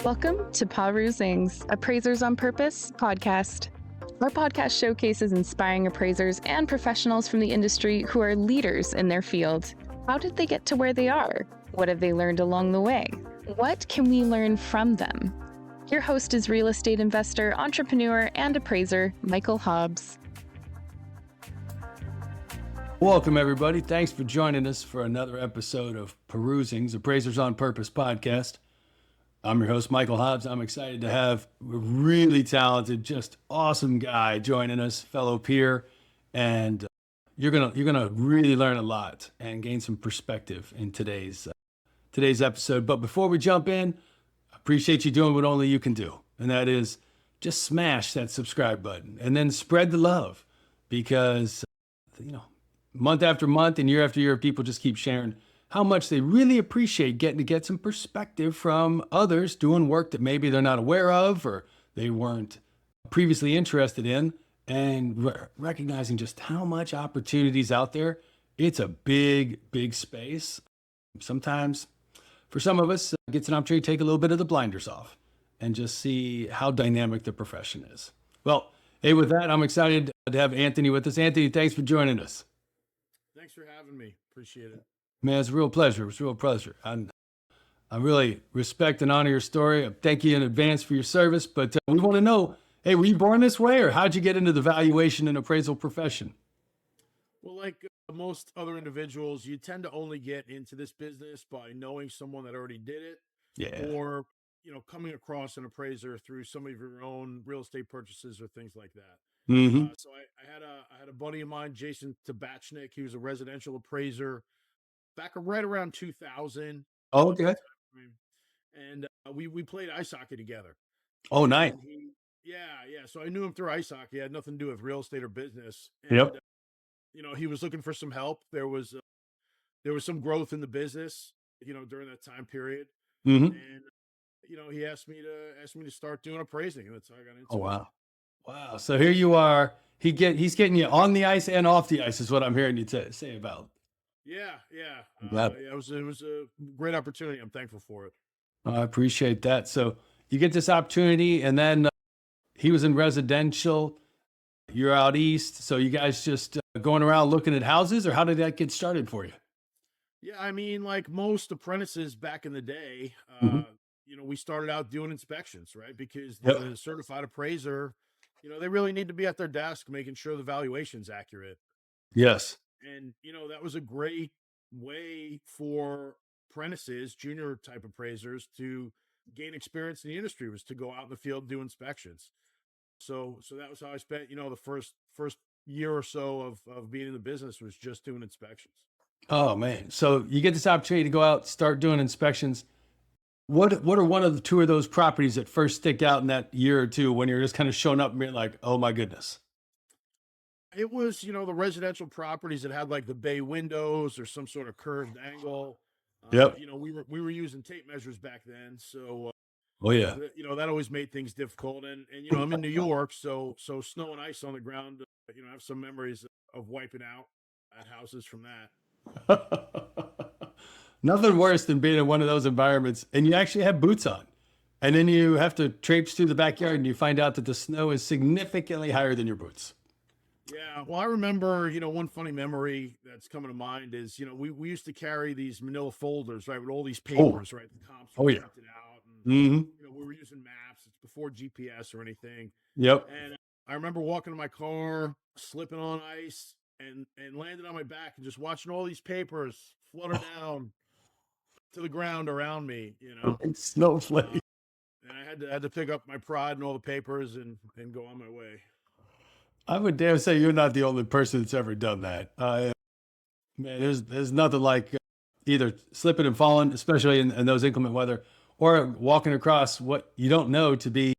Welcome to Perusing's Appraisers on Purpose podcast. Our podcast showcases inspiring appraisers and professionals from the industry who are leaders in their field. How did they get to where they are? What have they learned along the way? What can we learn from them? Your host is real estate investor, entrepreneur, and appraiser, Michael Hobbs. Welcome, everybody. Thanks for joining us for another episode of Perusing's Appraisers on Purpose podcast. I'm your host, Michael Hobbs. I'm excited to have a really talented, just awesome guy joining us, fellow peer, and you're gonna really learn a lot and gain some perspective in today's episode. But before we jump in, I appreciate you doing what only you can do, and that is just smash that subscribe button and then spread the love, because month after month and year after year, people just keep sharing how much they really appreciate getting to get some perspective from others doing work that maybe they're not aware of or they weren't previously interested in, and recognizing just how much opportunities out there. It's a big, big space. Sometimes, for some of us, it gets an opportunity to take a little bit of the blinders off and just see how dynamic the profession is. Well, hey, with that, I'm excited to have Anthony with us. Anthony, thanks for joining us. Thanks for having me. Appreciate it. Man, it's a real pleasure. It's a real pleasure. I really respect and honor your story. I thank you in advance for your service, but we want to know, hey, were you born this way, or how'd you get into the valuation and appraisal profession? Well, like most other individuals, you tend to only get into this business by knowing someone that already did it. Yeah. Or, coming across an appraiser through some of your own real estate purchases or things like that. Mm-hmm. So I had a buddy of mine, Jason Tabachnik. He was a residential appraiser back right around 2000. Oh, okay. And we played ice hockey together. Oh, nice. Yeah. So I knew him through ice hockey. It had nothing to do with real estate or business. And, Yep. He was looking for some help. There was some growth in the business, during that time period. Mm-hmm. And he asked me to start doing appraising, and that's how I got into it. Oh, wow. So here you are. He's getting you on the ice and off the ice, is what I'm hearing you say about. Yeah. It was a great opportunity. I'm thankful for it. I appreciate that. So you get this opportunity, and then he was in residential. You're out east. So you guys just going around looking at houses, or how did that get started for you? Yeah, I mean, like most apprentices back in the day, we started out doing inspections, right? Because the certified appraiser, they really need to be at their desk making sure the valuation's accurate. Yes. And, that was a great way for apprentices, junior type appraisers, to gain experience in the industry, was to go out in the field, do inspections. So that was how I spent, the first year or so of being in the business, was just doing inspections. Oh, man. So you get this opportunity to go out, start doing inspections. What are one of the two of those properties that first stick out in that year or two when you're just kind of showing up and being like, oh my goodness? It was, the residential properties that had like the bay windows or some sort of curved angle. Yep. We were using tape measures back then. So, Oh yeah. that always made things difficult. And I'm in New York, so snow and ice on the ground, I have some memories of wiping out at houses from that. Nothing worse than being in one of those environments and you actually have boots on, and then you have to traipse through the backyard and you find out that the snow is significantly higher than your boots. Yeah, well, I remember, one funny memory that's coming to mind is, we used to carry these manila folders, right, with all these papers, right, the comps were printed out, and we were using maps. It's before GPS or anything. Yep. And I remember walking to my car, slipping on ice, and landing on my back and just watching all these papers flutter down to the ground around me, Snowflake. and I had to pick up my pride and all the papers and go on my way. I would dare say you're not the only person that's ever done that. Man, there's nothing like either slipping and falling, especially in those inclement weather, or walking across what you don't know to be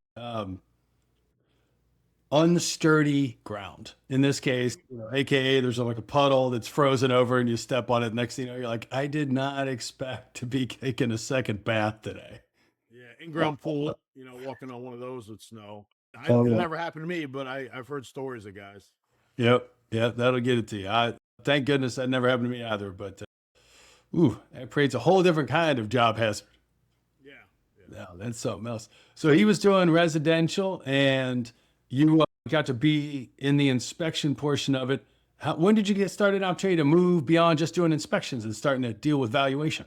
unsturdy ground. In this case, AKA there's like a puddle that's frozen over and you step on it. Next thing you know, you're like, I did not expect to be taking a second bath today. Yeah, in-ground pool, walking on one of those with snow. It never happened to me, but I've heard stories of guys. Yep. Yeah, that'll get it to you. Thank goodness that never happened to me either. But that creates a whole different kind of job hazard. Yeah. Oh, that's something else. So he was doing residential, and you got to be in the inspection portion of it. When did you get started out to move beyond just doing inspections and starting to deal with valuation?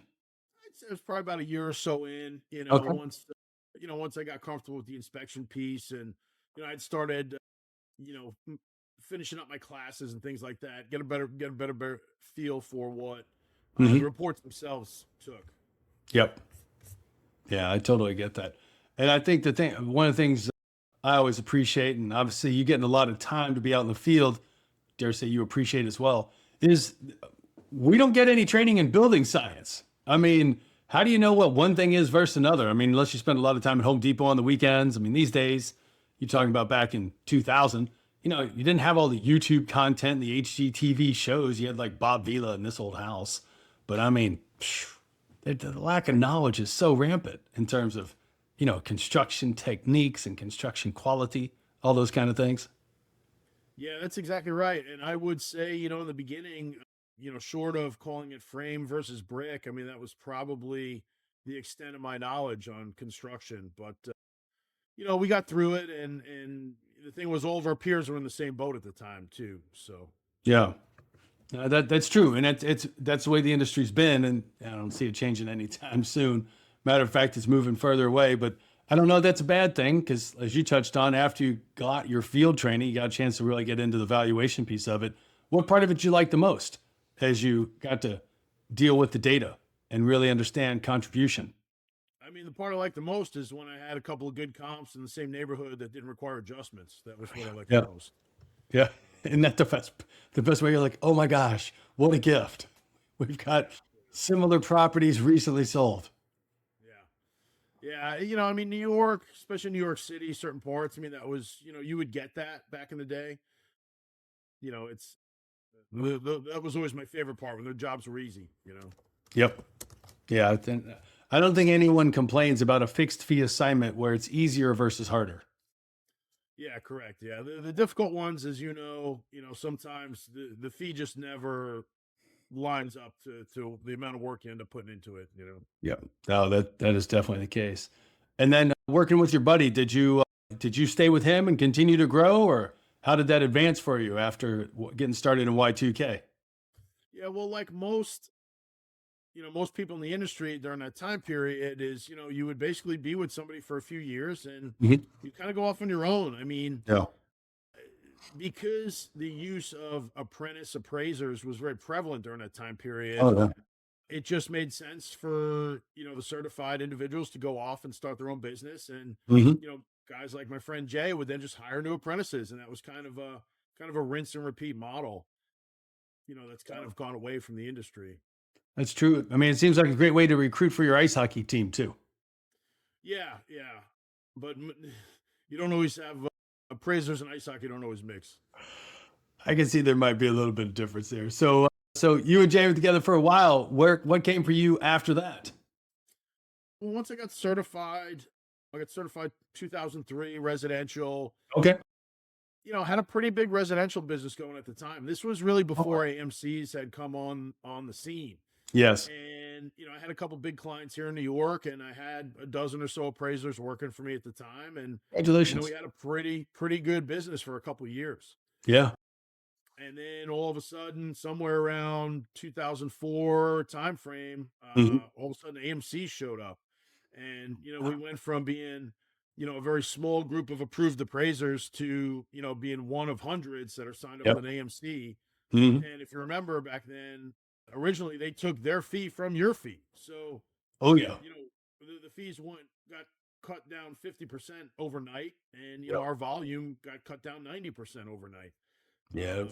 I'd say it was probably about a year or so in, Okay. once I got comfortable with the inspection piece and, I'd started, you know, m- finishing up my classes and things like that, better feel for what the Hmm. reports themselves took. Yep. Yeah, I totally get that. And I think one of the things I always appreciate, and obviously you getting a lot of time to be out in the field, dare say you appreciate as well, is we don't get any training in building science. I mean, how do you know what one thing is versus another? I mean, unless you spend a lot of time at Home Depot on the weekends. I mean, these days, you're talking about back in 2000, you didn't have all the YouTube content, the HGTV shows. You had like Bob Vila in This Old House. But I mean, the lack of knowledge is so rampant in terms of, construction techniques and construction quality, all those kind of things. Yeah, that's exactly right. And I would say, in the beginning, short of calling it frame versus brick, I mean, that was probably the extent of my knowledge on construction. But, we got through it and the thing was all of our peers were in the same boat at the time too. So, Yeah. That's true, and that's the way the industry's been, and I don't see it changing anytime soon. Matter of fact, it's moving further away, but I don't know if that's a bad thing because, as you touched on, after you got your field training, you got a chance to really get into the valuation piece of it. What part of it did you like the most as you got to deal with the data and really understand contribution? I mean, the part I like the most is when I had a couple of good comps in the same neighborhood that didn't require adjustments. That was what I liked the Yeah, most. yeah, isn't that the best way? You're like, oh my gosh, what a gift! We've got similar properties recently sold. Yeah. Yeah. I mean, New York, especially New York City, certain parts, I mean, that was, you would get that back in the day. It's that was always my favorite part when the jobs were easy. Yep. Yeah, I don't think anyone complains about a fixed fee assignment where it's easier versus harder. Yeah, correct. Yeah. The difficult ones, as sometimes the fee just never lines up to the amount of work you end up putting into it. Yeah, no, that is definitely the case. And then working with your buddy, did you stay with him and continue to grow, or how did that advance for you after getting started in Y2K? Yeah, well, like most people in the industry during that time period is, you would basically be with somebody for a few years and Hmm. you kind of go off on your own. I mean, Yeah. because the use of apprentice appraisers was very prevalent during that time period, Oh, yeah. it just made sense for, the certified individuals to go off and start their own business. And, Hmm. guys like my friend Jay would then just hire new apprentices. And that was kind of a rinse and repeat model, that's kind of gone away from the industry. That's true. I mean, it seems like a great way to recruit for your ice hockey team too. Yeah, yeah. But you don't always have appraisers and ice hockey don't always mix. I can see there might be a little bit of difference there. So you and Jay were together for a while. What came for you after that? Well, once I got certified 2003 residential. Okay. Had a pretty big residential business going at the time. This was really Okay. before AMC's had come on the scene. Yes. And I had a couple big clients here in New York, and I had a dozen or so appraisers working for me at the time, and we Congratulations. had a pretty good business for a couple of years. Yeah. And then all of a sudden, somewhere around 2004 timeframe, Hmm. all of a sudden AMC showed up, and we went from being a very small group of approved appraisers to being one of hundreds that are signed up with Yep. an AMC. Hmm. And if you remember back then, originally they took their fee from your fee, so Oh yeah. the fees got cut down 50% overnight, and Yep. our volume got cut down 90% overnight. Yeah.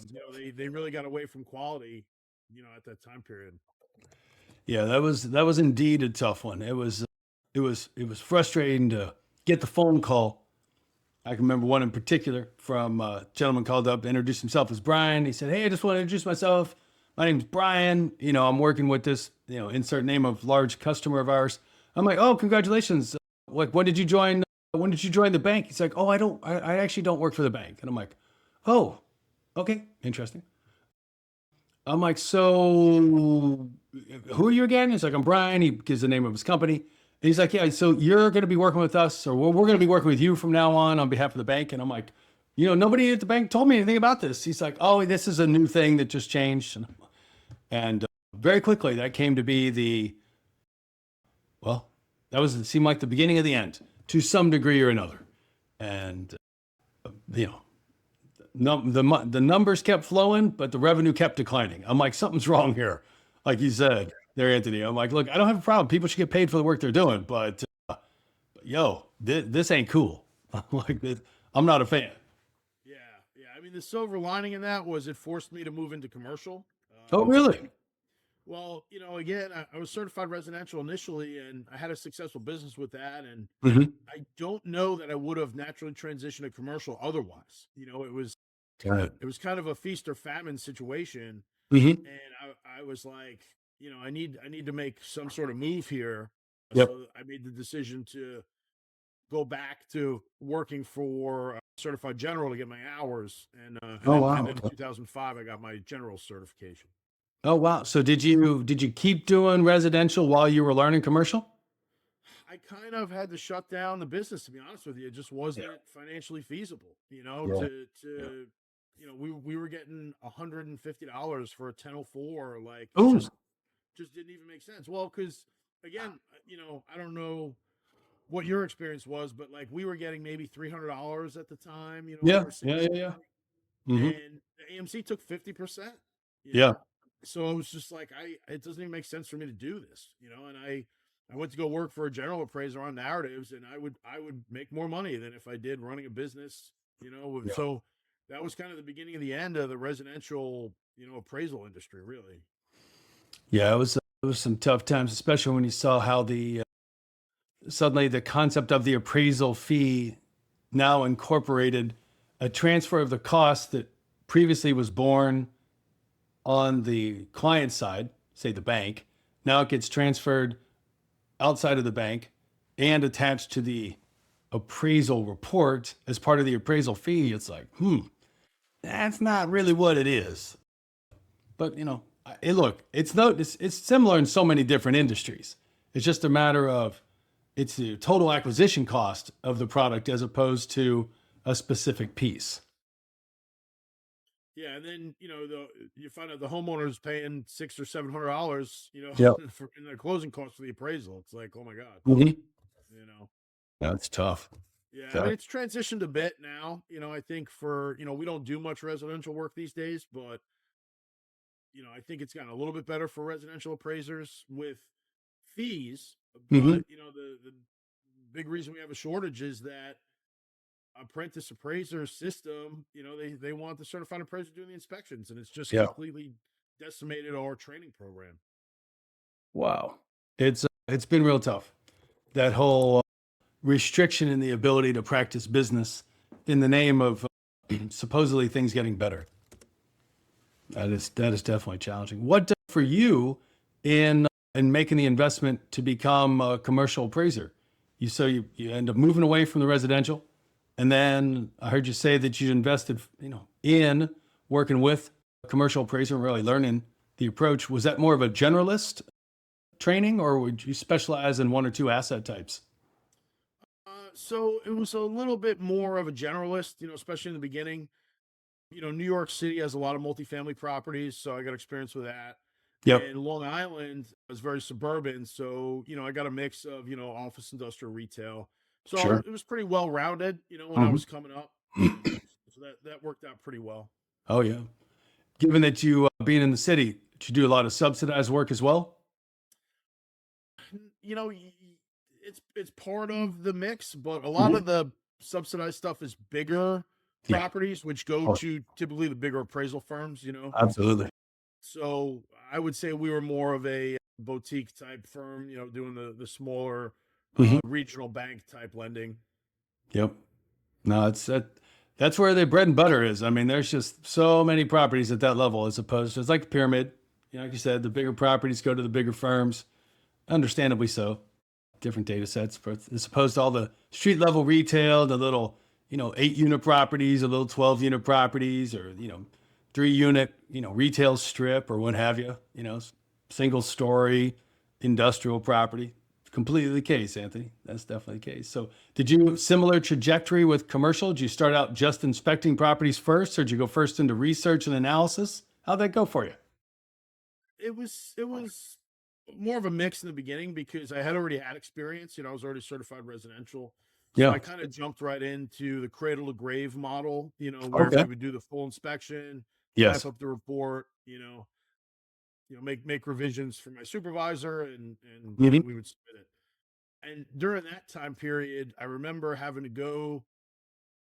They really got away from quality, at that time period. Yeah, that was indeed a tough one. It was frustrating to get the phone call. I can remember one in particular from a gentleman called up, introduced himself as Brian. He said, "Hey, I just want to introduce myself. My name's Brian. I'm working with this, insert name of large customer of ours." I'm like, "Oh, congratulations. Like, when did you join? When did you join the bank?" He's like, "Oh, I actually don't work for the bank." And I'm like, "Oh, okay, interesting." I'm like, "So who are you again?" He's like, "I'm Brian." He gives the name of his company. And he's like, yeah, so you're going to be working with us, or we're going to be working with you from now on behalf of the bank. And I'm like, nobody at the bank told me anything about this. He's like, oh, this is a new thing that just changed. And very quickly, that came to be it seemed like the beginning of the end to some degree or another. And, the numbers kept flowing, but the revenue kept declining. I'm like, something's wrong here. Like you said there, Anthony. I'm like, look, I don't have a problem. People should get paid for the work they're doing, but this ain't cool. I'm not a fan. Yeah, yeah. I mean, the silver lining in that was it forced me to move into commercial. Oh, really? Well, again, I was certified residential initially, and I had a successful business with that. And Mm-hmm. I don't know that I would have naturally transitioned to commercial otherwise. Got it. It was kind of a feast or famine situation, Mm-hmm. and I was like, I need to make some sort of move here. Yep. So I made the decision to go back to working for certified general to get my hours, and Wow. and then in 2005 I got my general certification. Oh, wow. So did you keep doing residential while you were learning commercial? I kind of had to shut down the business, to be honest with you. It just wasn't financially feasible, Yeah. we were getting $150 for a 1004, like Ooh. just didn't even make sense. Well, because again, I don't know what your experience was, but like we were getting maybe $300 at the time, Yeah. for a Yeah. single Yeah. Yeah. family, Mm-hmm. and the AMC took 50%. You Yeah. know, so it was just like it doesn't even make sense for me to do this, and I went to go work for a general appraiser on narratives, and I would make more money than if I did running a business, Yeah. So that was kind of the beginning of the end of the residential, appraisal industry, really. Yeah. It was some tough times, especially when you saw how suddenly the concept of the appraisal fee now incorporated a transfer of the cost that previously was borne on the client side, say the bank. Now it gets transferred outside of the bank and attached to the appraisal report as part of the appraisal fee. It's like, that's not really what it is. But look, it's similar in so many different industries. It's just a matter of it's the total acquisition cost of the product as opposed to a specific piece. Yeah, and then you find out the homeowner's paying $600 or $700, Yep. in their closing costs for the appraisal. It's like, oh my god, Mm-hmm. you know. That's tough. Yeah, I So, mean it's transitioned a bit now. I think for we don't do much residential work these days, but I think it's gotten a little bit better for residential appraisers with fees. mhm. But the big reason we have a shortage is that apprentice appraiser system, they want the certified appraiser doing the inspections, and it's just Yeah. completely decimated our training program. Wow. It's been real tough. That whole restriction in the ability to practice business in the name of supposedly things getting better. That is definitely challenging. What for you in making the investment to become a commercial appraiser? You end up moving away from the residential, and then I heard you say that you invested, in working with a commercial appraiser and really learning the approach. Was that more of a generalist training, or would you specialize in one or two asset types? So it was a little bit more of a generalist, especially in the beginning. New York City has a lot of multifamily properties, so I got experience with that. Yep. And Long Island was very suburban, so I got a mix of office, industrial, retail. So Sure. it was pretty well rounded, when I Mhm. was coming up. So that worked out pretty well. Oh yeah. Given that you being in the city, did you do a lot of subsidized work as well? It's part of the mix, but a lot of the subsidized stuff is bigger Yeah. properties, which go Oh, to typically the bigger appraisal firms. absolutely. So I would say we were more of a boutique type firm, doing the smaller Mhm. regional bank type lending. Yep. No, that's where the bread and butter is. I mean, there's just so many properties at that level as opposed to it's like a pyramid. Like you said, the bigger properties go to the bigger firms, understandably so. Different data sets, but as opposed to all the street level retail, the little, 8 unit properties, or little 12 unit properties, or 3 unit, retail strip or what have you, single story industrial property. completely the case, Anthony. That's definitely the case. So, did you similar trajectory with commercial? Did you start out just inspecting properties first, or did you go first into research and analysis? How'd that go for you? It was more of a mix in the beginning because I had already had experience. I was already certified residential. So Yeah. I kind of jumped right into the cradle to grave model, where Okay. we would do the full inspection, type Yes. up the report, make revisions for my supervisor and Mhm. we would submit it. And during that time period, I remember having to go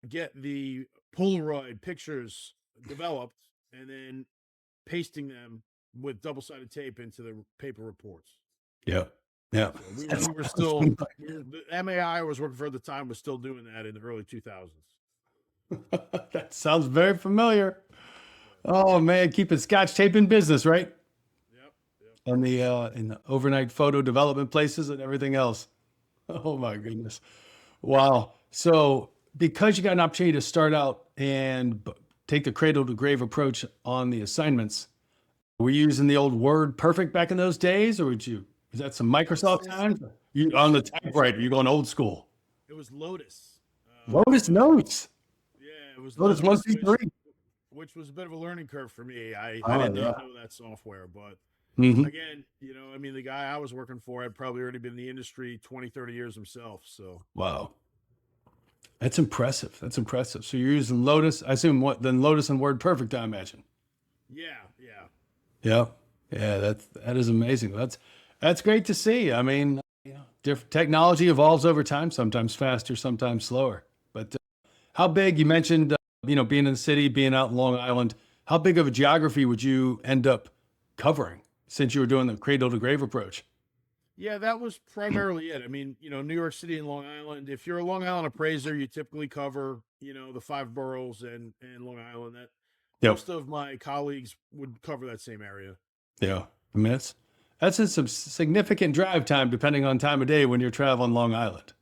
get the Polaroid pictures developed and then pasting them with double-sided tape into the paper reports. Yeah. Yeah. So we were still the MAI I was working for at the time was still doing that in the early 2000s. That sounds very familiar. Oh man, keeping Scotch tape in business, right? Yep, yep. And the in the overnight photo development places and everything else. Oh my goodness. Wow. So because you got an opportunity to start out and take the cradle to grave approach on the assignments, were you using the old Word Perfect back in those days, or was that some Microsoft time? You on the typewriter? You going old school? It was Lotus. Lotus Notes. Yeah, it was Lotus one, Lotus, two, three. which was a bit of a learning curve for me. I Oh did yeah. not know that software, but Hmm. again, the guy I was working for had probably already been in the industry 20, 30 years himself. So Wow. That's impressive. That's impressive. So you're using Lotus. I assume what then Lotus and Word Perfect, I imagine. yeah, yeah. Yeah. Yeah, that is amazing. That's great to see. I mean, different technology evolves over time, sometimes faster, sometimes slower. But how big, you mentioned, being in the city, being out in Long Island, how big of a geography would you end up covering since you were doing the cradle to grave approach? Yeah, that was primarily it. I mean, New York City and Long Island. If you're a Long Island appraiser, you typically cover, the five boroughs and Long Island. That Yep. most of my colleagues would cover that same area. Yeah. I mean, that's a significant drive time depending on time of day when you're traveling Long Island.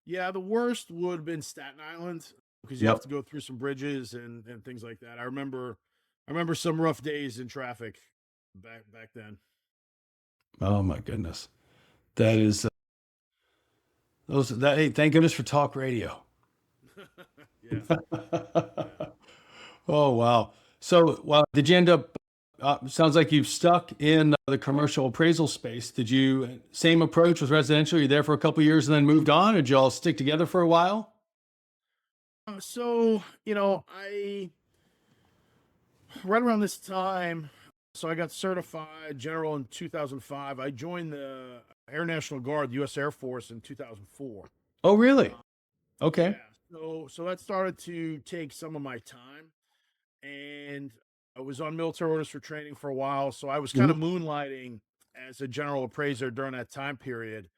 Yeah, the worst would have been Staten Island because you have Yep. to go through some bridges and things like that. I remember some rough days in traffic back then. Oh my goodness. That is hey, thank goodness for talk radio. Yeah, yeah. Oh wow. So, well, did you end up? Sounds like you've stuck in the commercial appraisal space. Did you same approach with residential? You there for a couple of years and then moved on, or did you all stick together for a while? So I right around this time, so I got certified general in 2005. I joined the Air National Guard, U.S. Air Force, in 2004. Oh, really? Yeah, Okay. so that started to take some of my time, and I was on military orders for training for a while. So I was kind Mhm. of moonlighting as a general appraiser during that time period,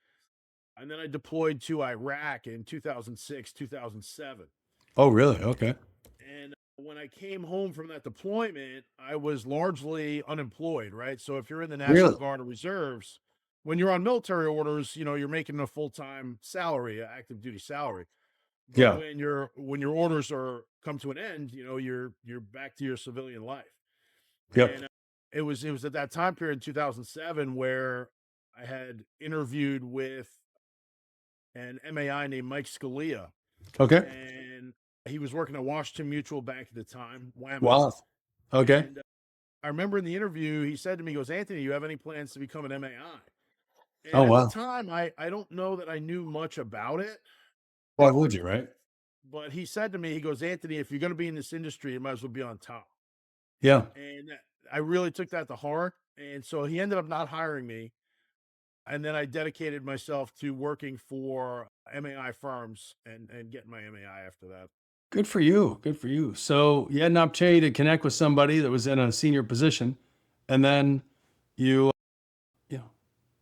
and then I deployed to Iraq in 2006, 2007. Oh, really? Okay. And when I came home from that deployment, I was largely unemployed, right? So if you're in the National Really? Guard or Reserves, when you're on military orders, you're making a full-time salary, active duty salary. But Yeah. when your orders are come to an end, you're back to your civilian life. Yep. And it was at that time period in 2007 where I had interviewed with an MAI named Mike Scalia, Okay. and he was working at Washington Mutual Bank at the time, WAMA. Wow. Okay. And I remember in the interview, he said to me, he goes, "Anthony, you have any plans to become an MAI?" And Oh, at the wow. time, I don't know that I knew much about it, Why would you, right? but he said to me, he goes, "Anthony, if you're going to be in this industry, you might as well be on top." Yeah. And I really took that to heart. And so he ended up not hiring me. And then I dedicated myself to working for MAI firms and getting my MAI after that. Good for you. Good for you. So you had an opportunity to connect with somebody that was in a senior position, and then you, you know,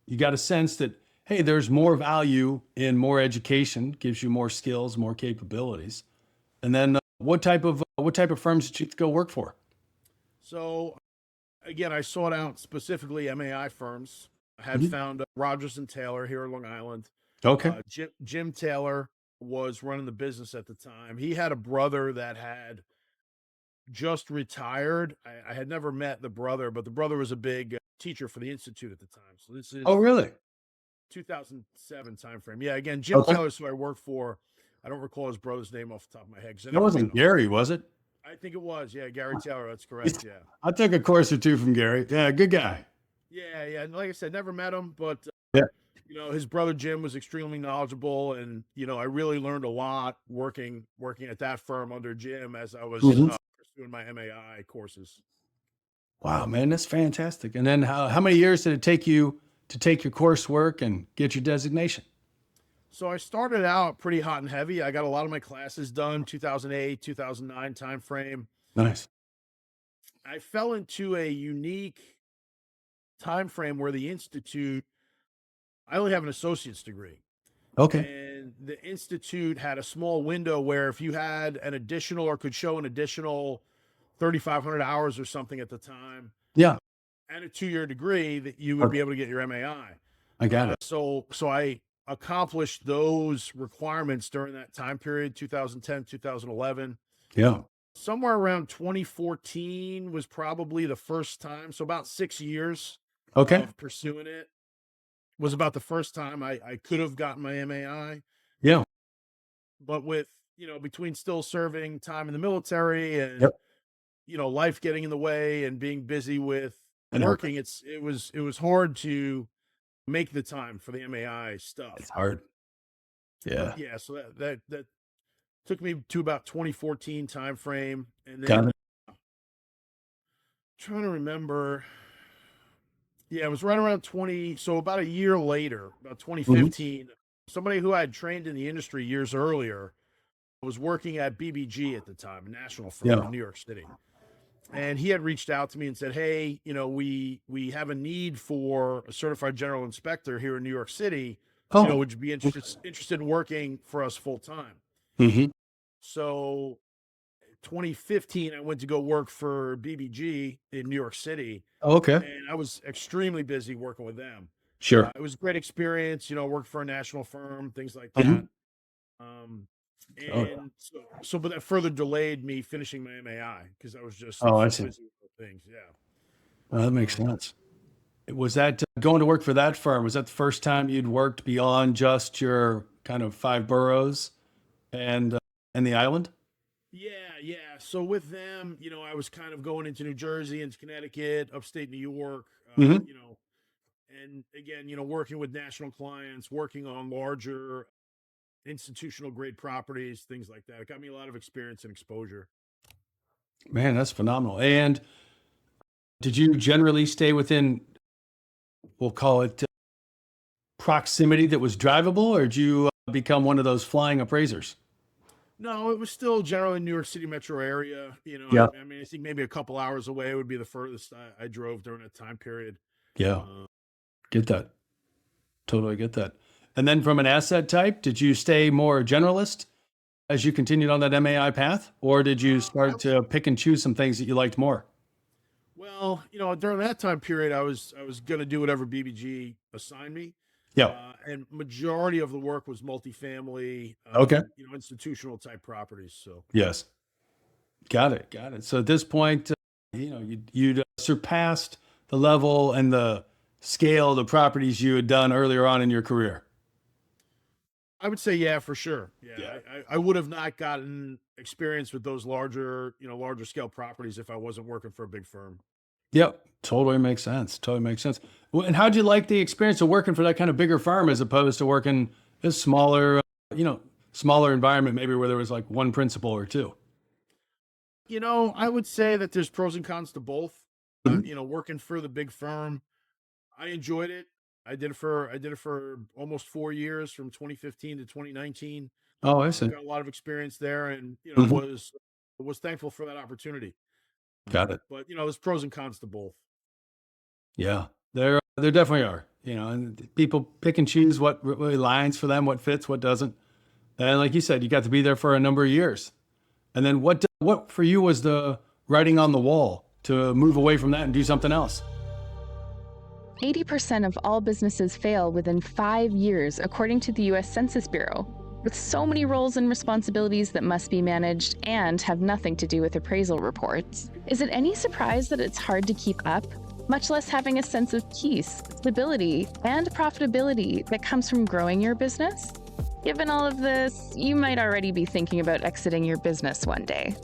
you got a sense that, hey, there's more value in more education, gives you more skills, more capabilities. And then what type of firms did you go work for? So again, I sought out specifically MAI firms. I had Mhm. found Rogers and Taylor here in Long Island. Okay. Jim Taylor was running the business at the time. He had a brother that had just retired. I had never met the brother, but the brother was a big teacher for the institute at the time. So this Oh, is really? 2007 timeframe. Yeah, again, Jim Okay. Taylor's who I worked for. I don't recall his brother's name off the top of my head. 'Cause I That never met wasn't him. Gary, was it? I think it was. Yeah, Gary Taylor. That's correct. Yeah. I took a course or two from Gary. Yeah, good guy. Yeah, yeah. And like I said, never met him, but Yeah. his brother Jim was extremely knowledgeable, and I really learned a lot working at that firm under Jim as I was Mhm. pursuing my MAI courses. Wow, man, that's fantastic. And then how many years did it take you to take your coursework and get your designation? So I started out pretty hot and heavy. I got a lot of my classes done 2008, 2009 timeframe. Nice. I fell into a unique time frame where the institute, I only have an associate's degree, Okay. and the institute had a small window where if you had an additional or could show an additional 3,500 hours or something at the time Yeah, and a 2-year degree, that you would be able to get your MAI. I got it. So I accomplished those requirements during that time period, 2010, 2011. Yeah. Somewhere around 2014 was probably the first time. So about 6 years Okay. of pursuing it was about the first time I could have gotten my MAI. Yeah. But with, between still serving time in the military and, Yep. life getting in the way and being busy with And working, it was hard to make the time for the MAI stuff. it's hard. Yeah. But yeah, so that took me to about 2014 time frame, and Got then it. trying to remember. Yeah, it was right around 20. So about a year later, about 2015, somebody who I had trained in the industry years earlier was working at BBG at the time, a national firm Yeah. in New York City. And he had reached out to me and said, "Hey, we have a need for a certified general inspector here in New York City. Oh. Would you be interested in working for us full time?" Mm-hmm. So 2015, I went to go work for BBG in New York City, Okay. and I was extremely busy working with them. Sure. It was a great experience, worked for a national firm, things like Mhm. that. Um, Oh, and but that further delayed me finishing my MAI because I was just Oh, I so see. busy with things. Yeah. Well, that makes sense. Was that going to work for that firm? Was that the first time you'd worked beyond just your kind of 5 boroughs and the island? Yeah, yeah. So with them, I was kind of going into New Jersey, into Connecticut, upstate New York, Mhm. and again, working with national clients, working on larger institutional grade properties, things like that. It got me a lot of experience and exposure. Man, that's phenomenal. And did you generally stay within, we'll call it proximity that was drivable, or did you become one of those flying appraisers? No, it was still generally New York City metro area. Yeah. I mean, I think maybe a couple hours away would be the furthest I drove during that time period. Yeah. Uh, Get that. Totally get that. And then from an asset type, did you stay more generalist as you continued on that MAI path, or did you start to pick and choose some things that you liked more? well, during that time period, I was going to do whatever BBG assigned me. Yeah. And majority of the work was multifamily, Okay. institutional type properties. So Yes. Got it. Got it. So at this point, you'd surpassed the level and the scale of the properties you had done earlier on in your career. I would say, yeah, for sure. Yeah, Yeah. I would have not gotten experience with those larger scale properties if I wasn't working for a big firm. Yep. Totally makes sense. Totally makes sense. Well, and how'd you like the experience of working for that kind of bigger firm as opposed to working a smaller, smaller environment, maybe where there was like one principal or two? I would say that there's pros and cons to both. Mhm. Working for the big firm, I enjoyed it. I did it for almost 4 years, from 2015 to 2019. Oh, I see. Got a lot of experience there, and Mhm. was thankful for that opportunity. Got it. But there's pros and cons to both. Yeah, there definitely are. And people pick and choose what really aligns for them, what fits, what doesn't. And like you said, you got to be there for a number of years. And then what for you was the writing on the wall to move away from that and do something else? 80% of all businesses fail within 5 years, according to the US Census Bureau. With so many roles and responsibilities that must be managed and have nothing to do with appraisal reports, is it any surprise that it's hard to keep up? much less having a sense of peace, stability, and profitability that comes from growing your business? Given all of this, you might already be thinking about exiting your business one day.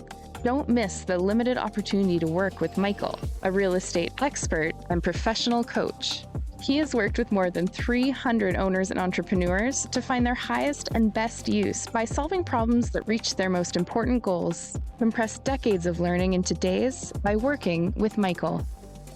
Don't miss the limited opportunity to work with Michael, a real estate expert and professional coach. He has worked with more than 300 owners and entrepreneurs to find their highest and best use by solving problems that reach their most important goals. Compress decades of learning into days by working with Michael.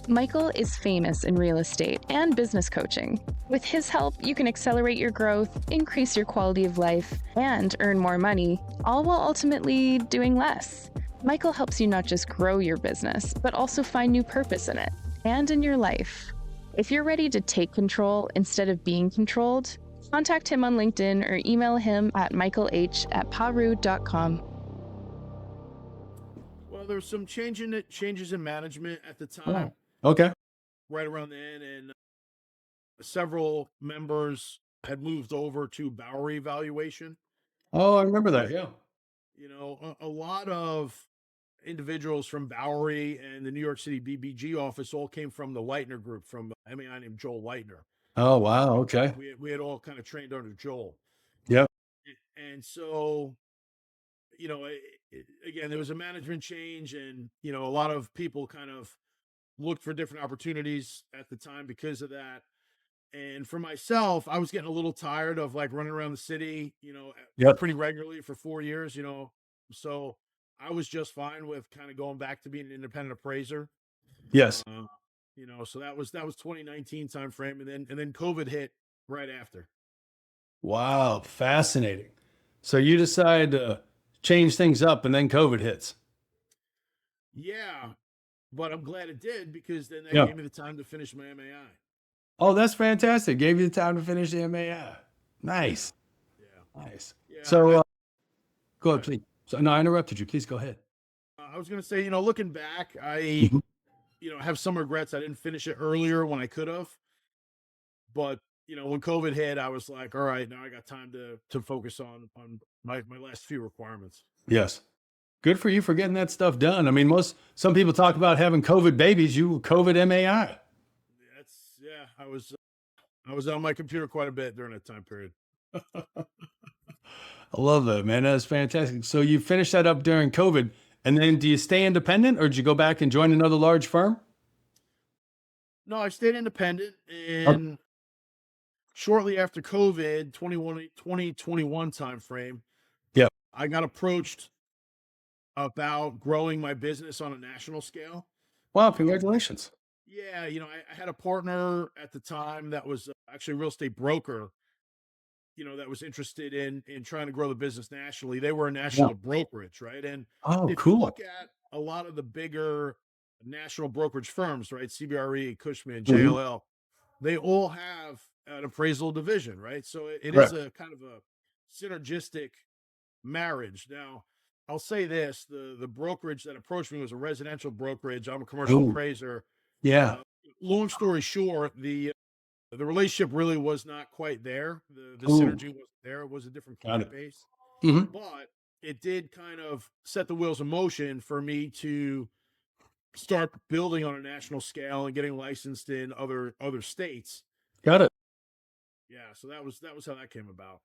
Michael is famous in real estate and business coaching. With his help, you can accelerate your growth, increase your quality of life, and earn more money, all while ultimately doing less. Michael helps you not just grow your business, but also find new purpose in it and in your life. If you're ready to take control instead of being controlled, contact him on LinkedIn or email him at michaelh@paru.com. Well, there was some changes in management at the time, Okay. right around then, and several members had moved over to Bowery Valuation. Oh, I remember that. Yeah. A lot of individuals from Bowery and the New York City BBG office all came from the Leitner group, from MAI named Joel Leitner. Oh, wow. Okay. We had all kind of trained under Joel. Yep. And so, again, there was a management change, and, a lot of people kind of looked for different opportunities at the time because of that. And for myself, I was getting a little tired of like running around the city, Yep. pretty regularly for 4 years, so I was just fine with kind of going back to being an independent appraiser. Yes. So that was 2019 time frame, and then COVID hit right after. Wow. Fascinating. So you decide to change things up and then COVID hits. Yeah, but I'm glad it did, because then that Yeah. gave me the time to finish my MAI. Oh, that's fantastic. Gave you the time to finish the MAI. Nice. Yeah, Nice. yeah. So go ahead, please. So, no, I interrupted you. Please go ahead. I was gonna say, looking back, I Mhm. have some regrets. I didn't finish it earlier when I could have, but when COVID hit, I was like, all right, now I got time to focus on my last few requirements. Yes. Good for you for getting that stuff done. I mean, some people talk about having COVID babies. You were COVID MAI. Yeah, I was on my computer quite a bit during that time period. I love that, man. That's fantastic. So you finished that up during COVID, and then do you stay independent, or did you go back and join another large firm? No, I stayed independent, Okay. and shortly after COVID, 2021 time frame, Yeah. I got approached about growing my business on a national scale. Wow. Um, Congratulations. yeah, I had a partner at the time that was actually a real estate broker, that was interested in trying to grow the business nationally. They were a Yeah. national brokerage, right? And Oh, if you cool. look at a lot of the bigger national brokerage firms, right, CBRE, Cushman, Mhm. JLL, they all have an appraisal division, right? So it is Correct. a kind of a synergistic marriage. Now, I'll say this: the brokerage that approached me was a residential brokerage. I'm a commercial Oh, appraiser. yeah. Uh, Long story short, the relationship really was not quite there. The Oh, synergy wasn't there. It was a different got client it. base, Hmm. but it did kind of set the wheels in motion for me to start building on a national scale and getting licensed in other states. Got it. Yeah, so that was how that came about.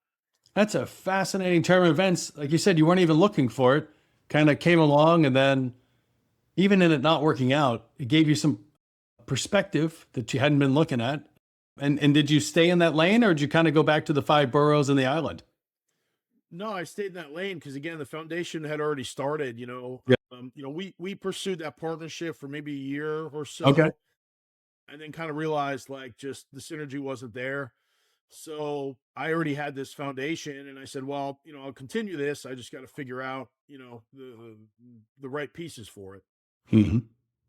That's a fascinating turn of events. Like you said, you weren't even looking for it. Kind of came along, and then even in it not working out, it gave you some perspective that you hadn't been looking at. And did you stay in that lane, or did you kind of go back to the five boroughs and the island? No, I stayed in that lane because, again, the foundation had already started. Yeah. We pursued that partnership for maybe a year or Okay. so, and then kind of realized like just the synergy wasn't there. So I already had this foundation, and I said, well, I'll continue this. I just got to figure out, the right pieces for it. Hmm.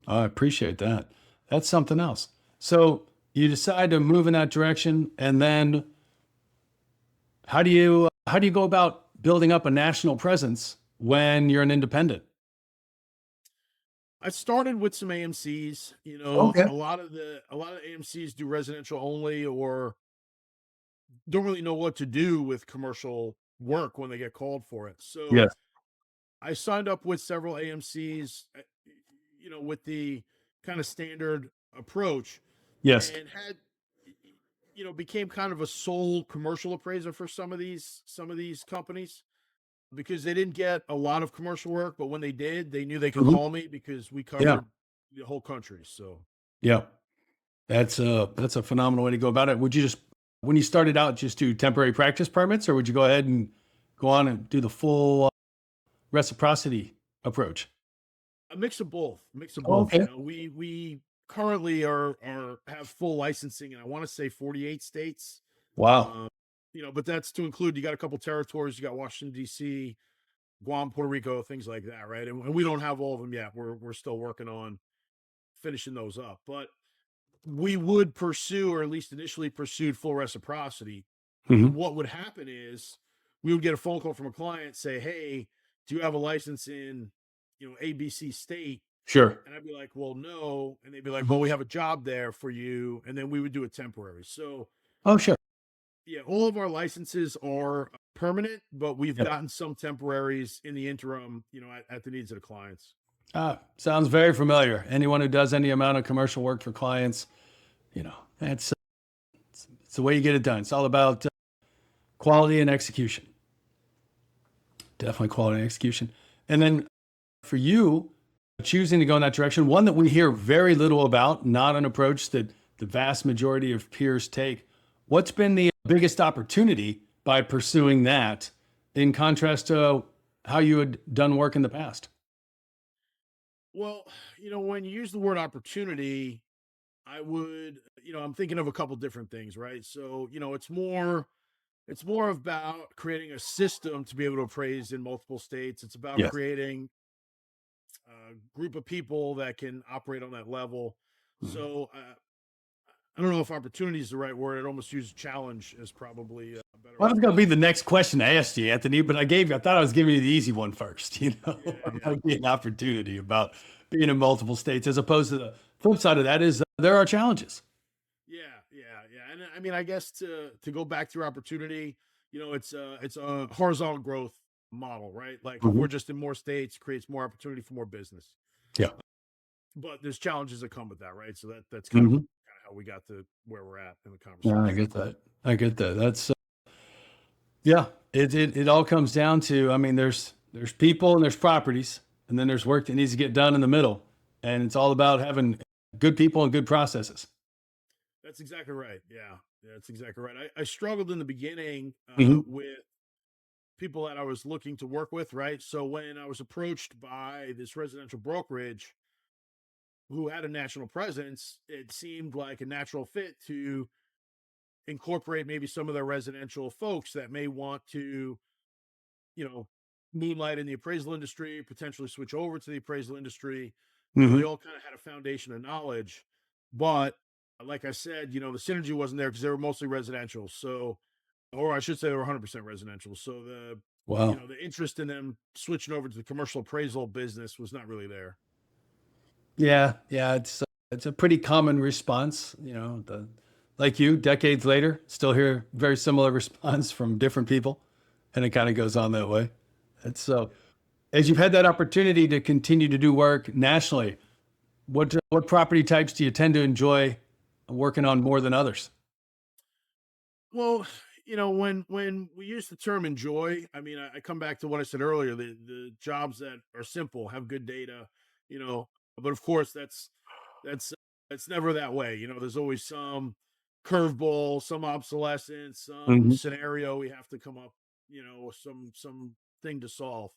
I appreciate that. That's something else. So you decide to move in that direction, and then how do you go about building up a national presence when you're an independent? I started with some AMCs. Okay. A lot of AMCs do residential only, or don't really know what to do with commercial work when they get called for it. So Yes. I signed up with several AMCs, with the kind of standard approach, Yes. and had became kind of a sole commercial appraiser for some of these companies because they didn't get a lot of commercial work, but when they did, they knew they could Mhm. call me because we Yeah. covered the whole country. So Yeah. That's a phenomenal way to go about it. Would you just, when you started out, just do temporary practice permits, or would you go ahead and go on and do the full reciprocity approach? a mix of both. Mix of Oh, both. okay. We currently are have full licensing, and I want to say 48 states. Wow. Um, but that's to include you got a couple territories. You got Washington D.C., Guam, Puerto Rico, things like that, right? And we don't have all of them yet. We're still working on finishing those up, but we would pursue, or at least initially pursued, full reciprocity. Hmm. And what would happen is we would get a phone call from a client, say, "Hey, do you have a license in, ABC state?" Sure. And I'd be like, "Well, no." And they'd be like, "Well, we have a job there for you." And then we would do it temporary. So, Oh, sure. yeah, all of our licenses are permanent, but we've Yep. gotten some temporaries in the interim, at the needs of the clients. Sounds very familiar. Anyone who does any amount of commercial work for clients, that's it's the way you get it done. It's all about quality and execution. Definitely quality and execution. And then for you, choosing to go in that direction, one that we hear very little about, not an approach that the vast majority of peers take. What's been the biggest opportunity by pursuing that in contrast to how you had done work in the past? Well, when you use the word opportunity, I would, I'm thinking of a couple different things, right? So, it's more about creating a system to be able to appraise in multiple states. It's about Yes. creating a group of people that can operate on that level. Mhm. So, I don't know if opportunity is the right word. I'd almost use challenge as probably a better Well, that was word. going to be the next question I asked you, Anthony, but I thought I was giving you the easy one first, Yeah, yeah, about being an opportunity, about being in multiple states, as opposed to the flip side of that is there are challenges. yeah. And I mean, I guess to go back to your opportunity, it's a horizontal growth model, right? Like if Mhm. we're just in more states, creates more opportunity for more business. Yeah. But there's challenges that come with that, right? So that's kind of Mhm. how we got to where we're at in the Yeah, I conversation. get that. I get that. Yeah, it all comes down to, I mean, there's people and there's properties, and then there's work that needs to get done in the middle, and it's all about having good people and good processes. That's exactly right. Yeah, that's exactly right. I struggled in the beginning Hmm. with people that I was looking to work with, right? So when I was approached by this residential brokerage who had a national presence, it seemed like a natural fit to incorporate maybe some of their residential folks that may want to, you know, moonlight in the appraisal industry, potentially switch over to the appraisal industry. They Hmm. all kind of had a foundation of knowledge, but like I said, the synergy wasn't there because they were mostly residential. So, or I should say, they were 100% residential. So Wow. the interest in them switching over to the commercial appraisal business was not really there. Yeah, yeah, it's a pretty common response. Like you, decades later, still hear very similar response from different people, and it kind of goes on that way. It's so as you've had that opportunity to continue to do work nationally, what property types do you tend to enjoy working on more than others? Well, when we use the term enjoy, I mean, I come back to what I said earlier: the jobs that are simple, have good data, you know. But of course, that's that's never that way. There's always some curveball, some obsolescence, some Hmm. scenario we have to come up, some thing to solve.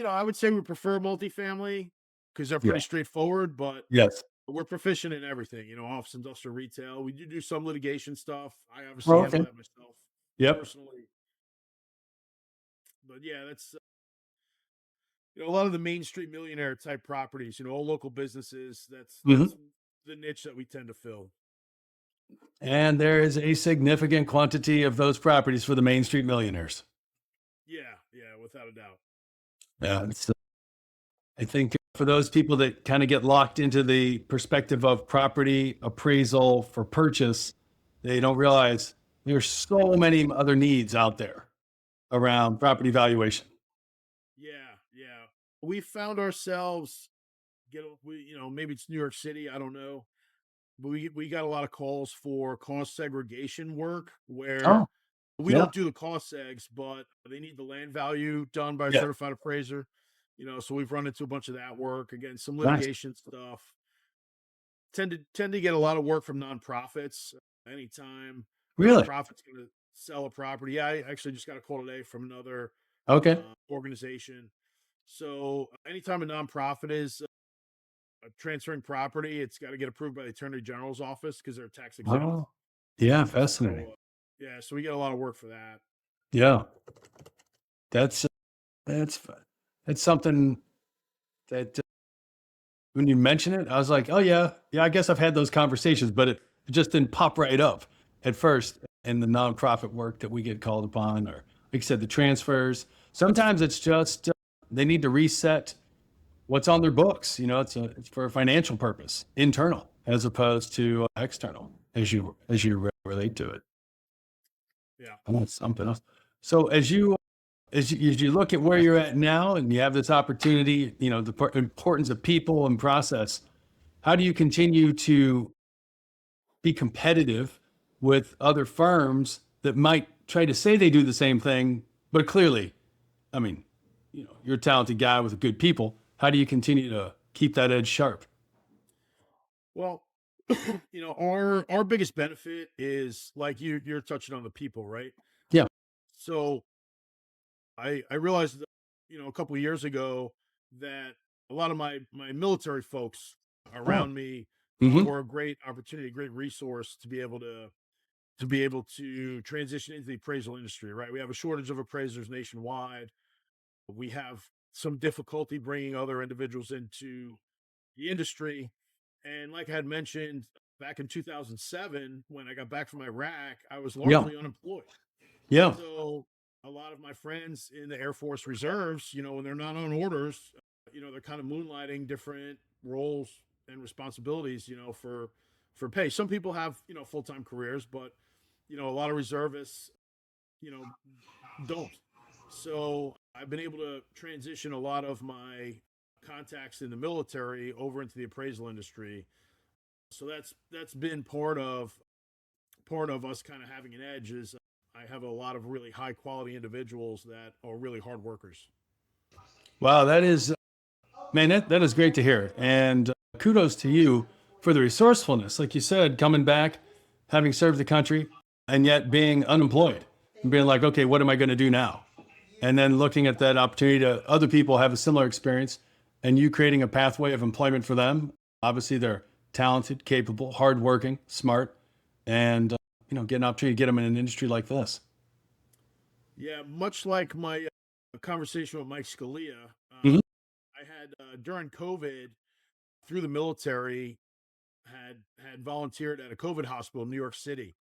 I would say we prefer multifamily because they're Yeah. pretty straightforward, but Yes. we're proficient in everything, office, industrial, retail. We do some litigation stuff. I obviously Oh, handle okay. that myself Yep. personally. But yeah, that's a lot of the Main Street millionaire type properties, all local businesses. That's Hmm. the niche that we tend to fill. And there is a significant quantity of those properties for the Main Street millionaires. Yeah, without a doubt. Yeah, I think for those people that kind of get locked into the perspective of property appraisal for purchase, they don't realize there's so many other needs out there around property valuation. Yeah. We found ourselves maybe it's New York City, I don't know. But we got a lot of calls for cost segregation work where Oh, we yeah. don't do the cost segs, but they need the land value done by a Yeah. certified appraiser. So we've run into a bunch of that work. Again, some Nice. litigation stuff. Tend to get a lot of work from nonprofits. Anytime a Really? nonprofit's going to sell a property. Yeah, I actually just got a call today from another Okay. organization. So anytime a nonprofit is transferring property, it's got to get approved by the Attorney General's office because they're tax exempt. Oh, yeah. So Fascinating. yeah, so we get a lot of work for that. Yeah. That's, that's, that's something that when you mention it, I was like, oh yeah, yeah, I guess I've had those conversations, but it just didn't pop right up at first in the nonprofit work that we get called upon, or like I said, the transfers. Sometimes it's just they need to reset what's on their books. It's for a financial purpose, internal as opposed to external, as you relate to it. Yeah. And that's something else. So as you look at where you're at now and you have this opportunity, the importance of people and process, how do you continue to be competitive with other firms that might try to say they do the same thing, but clearly, I mean, you're a talented guy with good people. How do you continue to keep that edge sharp? Well, our biggest benefit is like you're touching on the people, right? Yeah. So I realized that, a couple of years ago that a lot of my military folks Oh. around me Mm-hmm. were a great opportunity, a great resource to transition into the appraisal industry, right? We have a shortage of appraisers nationwide. We have some difficulty bringing other individuals into the industry. And like I had mentioned back in 2007, when I got back from Iraq, I was Yeah. largely unemployed. Yeah. So a lot of my friends in the Air Force Reserves, when they're not on orders, they're kind of moonlighting different roles and responsibilities, for pay. Some people have, full-time careers, but a lot of reservists, you know, don't. So I've been able to transition a lot of my contacts in the military over into the appraisal industry. So that's been part of us kind of having an edge is I have a lot of really high quality individuals that are really hard workers. Wow, that is, man, that is great to hear. And kudos to you for the resourcefulness. Like you said, coming back, having served the country, and yet being unemployed and being like, okay, what am I going to do now? And then looking at that opportunity to other people have a similar experience and you creating a pathway of employment for them. Obviously, they're talented, capable, hardworking, smart, and, get an opportunity to get them in an industry like this. Yeah, much like my conversation with Mike Scalia, Mhm. I had during COVID through the military had volunteered at a COVID hospital in New York City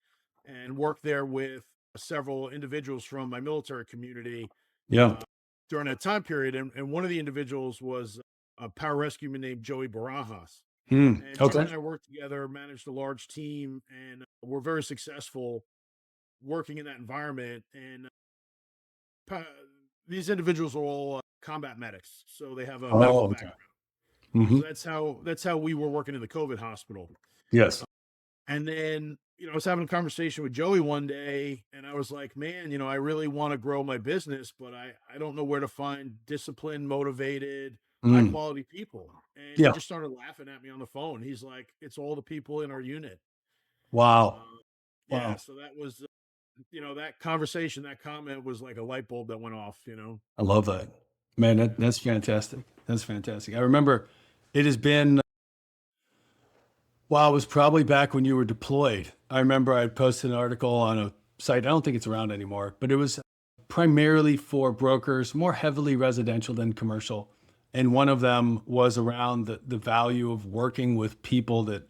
and worked there with several individuals from my military community Yeah. during that time period. And one of the individuals was a pararescueman named Joey Barajas. And Joey Okay. and I worked together, managed a large team, and were very successful working in that environment. And pa- these individuals are all combat medics, so they have a medical Oh, okay. background. Hmm. So that's how we were working in the COVID hospital. Yes. And then, I was having a conversation with Joey one day and I was like, man, I really want to grow my business, but I don't know where to find disciplined, motivated, high Mm. quality people. And he Yeah. just started laughing at me on the phone. He's like, it's all the people in our unit. Wow. Uh, yeah. Wow. So that was, that conversation, that comment was like a light bulb that went off. I love that. Man, Yeah. that's fantastic. That's fantastic. I remember it has been, wow, it was probably back when you were deployed. I remember I posted an article on a site. I don't think it's around anymore, but it was primarily for brokers, more heavily residential than commercial. And one of them was around the value of working with people that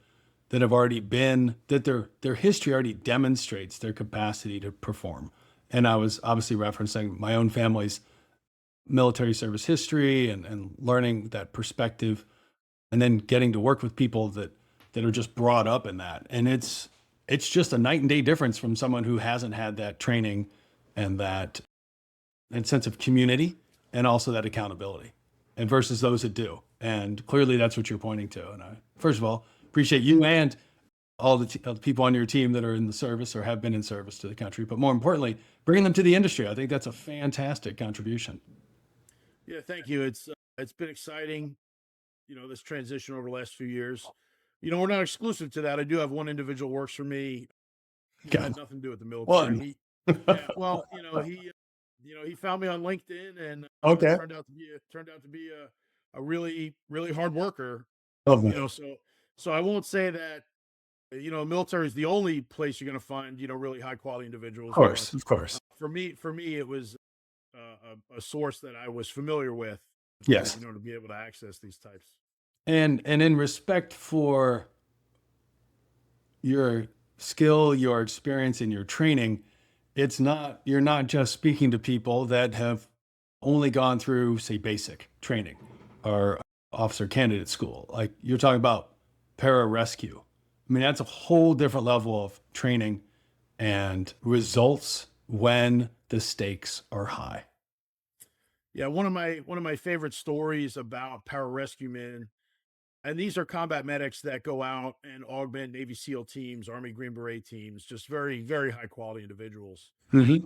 have already been, that their history already demonstrates their capacity to perform. And I was obviously referencing my own family's military service history and learning that perspective and then getting to work with people that are just brought up in that. And it's just a night and day difference from someone who hasn't had that training and that and sense of community and also that accountability. and versus those that do. And clearly that's what you're pointing to. And I, first of all, appreciate you and all the people on your team that are in the service or have been in service to the country, but more importantly, bringing them to the industry. I think that's a fantastic contribution. Yeah, thank you. It's been exciting, this transition over the last few years. We're not exclusive to that. I do have one individual works for me. He had nothing to do with the military. He found me on LinkedIn, and turned out to be a really, really hard worker. So I won't say that military is the only place you're going to find really high quality individuals. Of course. For me, it was a source that I was familiar with. Yes. To be able to access these types. And in respect for your skill, your experience, and your training, you're not just speaking to people that have only gone through, say, basic training or officer candidate school. Like, you're talking about pararescue. I mean, that's a whole different level of training and results when the stakes are high. Yeah, one of my favorite stories about pararescue men, and these are combat medics that go out and augment Navy SEAL teams, Army Green Beret teams, just very, very high quality individuals. Mm-hmm.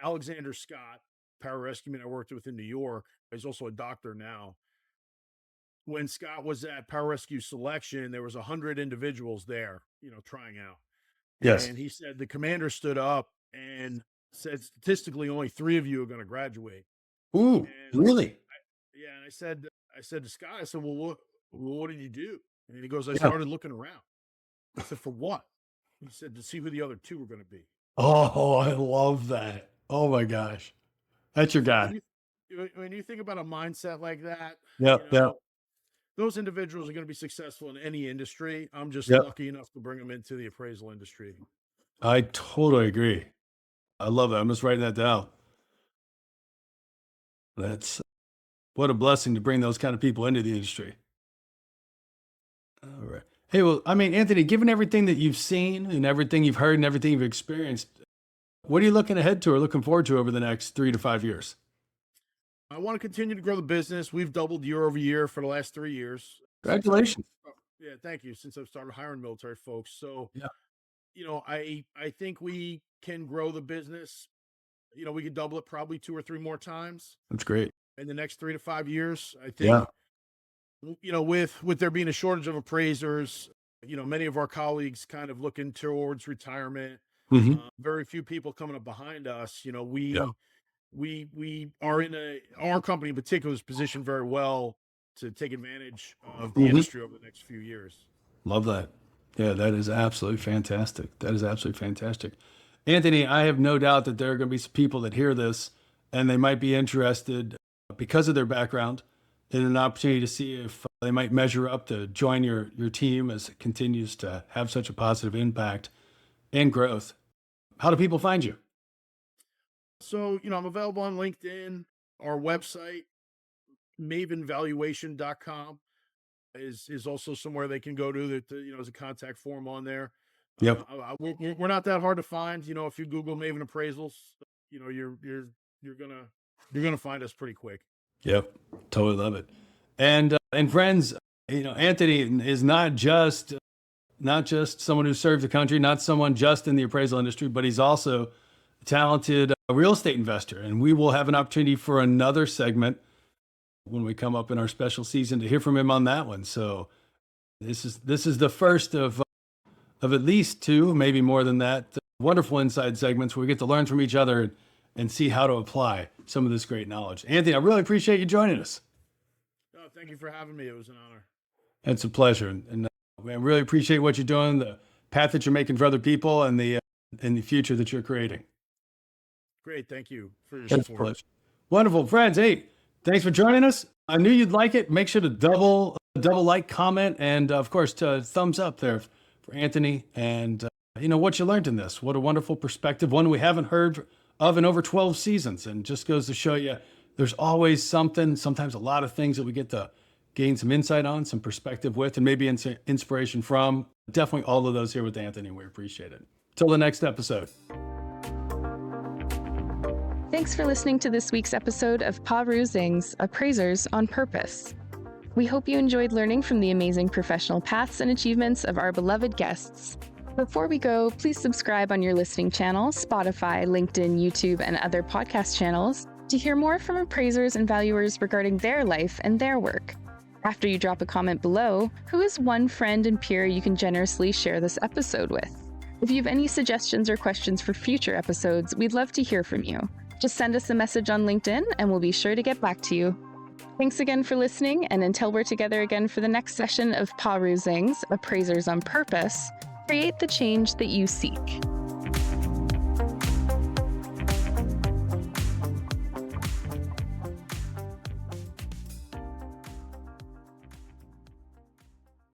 Alexander Scott, pararescue man I worked with in New York, he's also a doctor now. When Scott was at pararescue selection, there was 100 individuals there, trying out. Yes. And he said the commander stood up and said, statistically, only 3 of you are going to graduate. Ooh, really? And I said to Scott, I said, well, what did you do? And he goes, I started looking around. I said, for what? He said, to see who the other 2 were going to be. Oh, I love that. Oh my gosh. That's your guy. When you think about a mindset like that, Yep. Those individuals are going to be successful in any industry. I'm just lucky enough to bring them into the appraisal industry. I totally agree. I love that. I'm just writing that down. That's what a blessing to bring those kind of people into the industry. All right. Hey, well, I mean, Anthony, given everything that you've seen and everything you've heard and everything you've experienced, what are you looking ahead to or looking forward to over the next 3 to 5 years? I want to continue to grow the business. We've doubled year over year for the last 3 years. Congratulations. Yeah, thank you. Since I've started hiring military folks. So, I think we can grow the business. We could double it probably 2 or 3 more times. That's great. In the next 3 to 5 years, I think, with there being a shortage of appraisers, many of our colleagues kind of looking towards retirement. Mm-hmm. Very few people coming up behind us. We are our company in particular is positioned very well to take advantage of the industry over the next few years. Love that. Yeah, that is absolutely fantastic. Anthony, I have no doubt that there are going to be some people that hear this and they might be interested because of their background in an opportunity to see if they might measure up to join your team as it continues to have such a positive impact and growth. How do people find you? So, I'm available on LinkedIn. Our website, mavenvaluation.com, is also somewhere they can go to that, there's a contact form on there. Yep. We're not that hard to find. If you Google Maven Appraisals, you're gonna find us pretty quick. Yep. Totally love it. And friends, Anthony is not just someone who served the country, not someone just in the appraisal industry, but he's also a talented real estate investor. And we will have an opportunity for another segment when we come up in our special season to hear from him on that one. So this is the first of at least 2, maybe more than that, wonderful inside segments where we get to learn from each other and see how to apply some of this great knowledge. Anthony, I really appreciate you joining us. Oh, thank you for having me. It was an honor. It's a pleasure. And I really appreciate what you're doing, the path that you're making for other people and the future that you're creating. Great. Thank you for your support. Wonderful. Friends, hey, thanks for joining us. I knew you'd like it. Make sure to double like, comment, and of course, to thumbs up there for Anthony and what you learned in this. What a wonderful perspective, one we haven't heard of in over 12 seasons, and just goes to show you there's always something, sometimes a lot of things that we get to gain some insight on, some perspective with, and maybe inspiration from. Definitely all of those here with Anthony. We appreciate it. Till the next episode. Thanks for listening to this week's episode of Perusings, Appraisers on Purpose. We hope you enjoyed learning from the amazing professional paths and achievements of our beloved guests. Before we go, please subscribe on your listening channel, Spotify, LinkedIn, YouTube, and other podcast channels to hear more from appraisers and valuers regarding their life and their work. After you drop a comment below, who is one friend and peer you can generously share this episode with? If you have any suggestions or questions for future episodes, we'd love to hear from you. Just send us a message on LinkedIn and we'll be sure to get back to you. Thanks again for listening, and until we're together again for the next session of Perusings, Appraisers on Purpose, create the change that you seek.